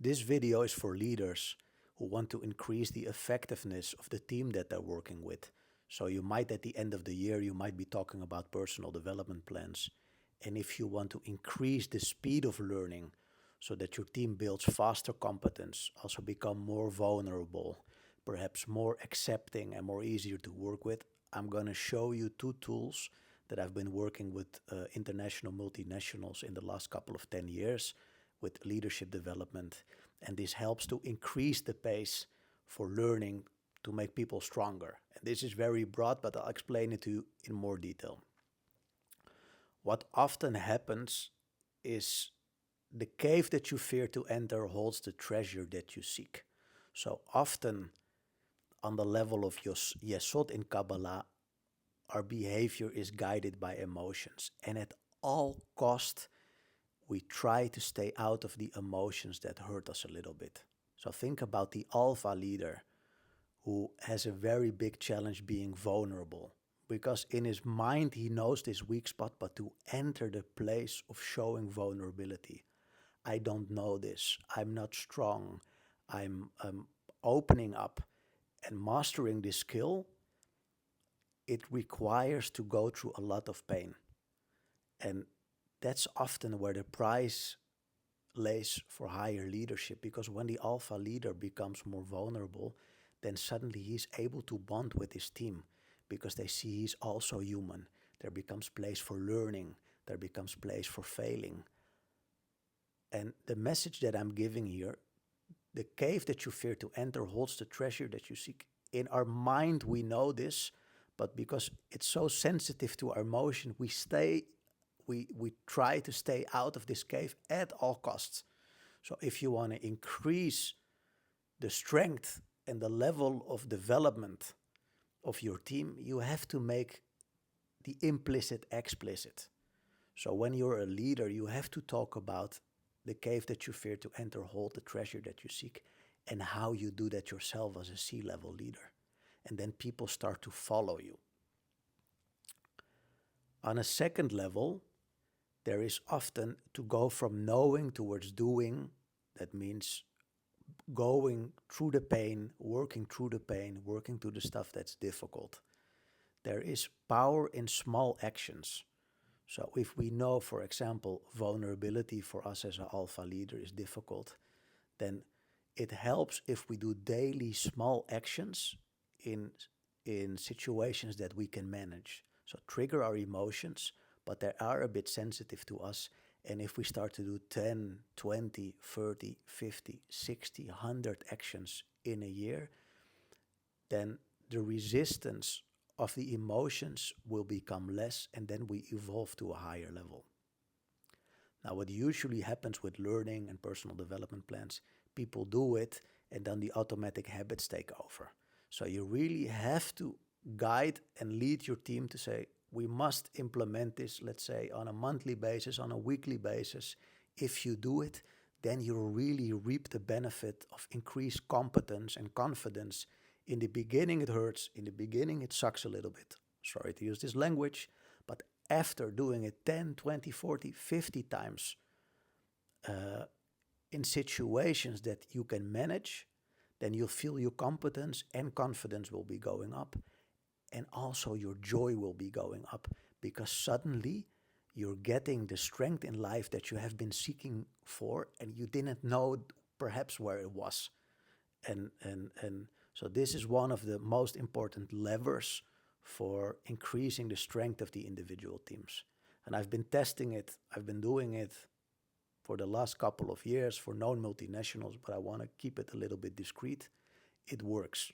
This video is for leaders who want to increase the effectiveness of the team that they're working with. So you might, at the end of the year, you might be talking about personal development plans. And if you want to increase the speed of learning so that your team builds faster competence, also become more vulnerable, perhaps more accepting and more easier to work with, I'm going to show you two tools that I've been working with international multinationals in the last couple of 10 years with leadership development. And this helps to increase the pace for learning to make people stronger. And this is very broad, but I'll explain it to you in more detail. What often happens is the cave that you fear to enter holds the treasure that you seek. So often on the level of yesod in Kabbalah, our behavior is guided by emotions. And at all cost, we try to stay out of the emotions that hurt us a little bit. So think about the alpha leader who has a very big challenge being vulnerable, because in his mind he knows this weak spot, but to enter the place of showing vulnerability. I don't know this, I'm not strong, I'm opening up and mastering this skill, it requires to go through a lot of pain. And that's often where the prize lays for higher leadership, because when the alpha leader becomes more vulnerable, then suddenly he's able to bond with his team because they see he's also human. There becomes place for learning. There becomes place for failing. And the message that I'm giving here, the cave that you fear to enter holds the treasure that you seek. In our mind, we know this, but because it's so sensitive to our emotion, we try to stay out of this cave at all costs. So if you want to increase the strength and the level of development of your team, you have to make the implicit explicit. So when you're a leader, you have to talk about the cave that you fear to enter, hold the treasure that you seek, and how you do that yourself as a C-level leader. And then people start to follow you. On a second level, there is often to go from knowing towards doing. That means going through the pain, working through the stuff that's difficult. There is power in small actions. So if we know, for example, vulnerability for us as an alpha leader is difficult, then it helps if we do daily small actions in situations that we can manage. So trigger our emotions, but they are a bit sensitive to us. And if we start to do 10, 20, 30, 50, 60, 100 actions in a year, then the resistance of the emotions will become less, and then we evolve to a higher level. Now, what usually happens with learning and personal development plans, people do it, and then the automatic habits take over. So you really have to guide and lead your team to say, we must implement this, let's say, on a monthly basis, on a weekly basis. If you do it, then you really reap the benefit of increased competence and confidence. In the beginning, it hurts. In the beginning, it sucks a little bit. Sorry to use this language, but after doing it 10, 20, 40, 50 times in situations that you can manage, then you'll feel your competence and confidence will be going up. And also your joy will be going up, because suddenly you're getting the strength in life that you have been seeking for, and you didn't know perhaps where it was. And so this is one of the most important levers for increasing the strength of the individual teams. And I've been testing it. I've been doing it for the last couple of years for known multinationals, but I want to keep it a little bit discreet. It works.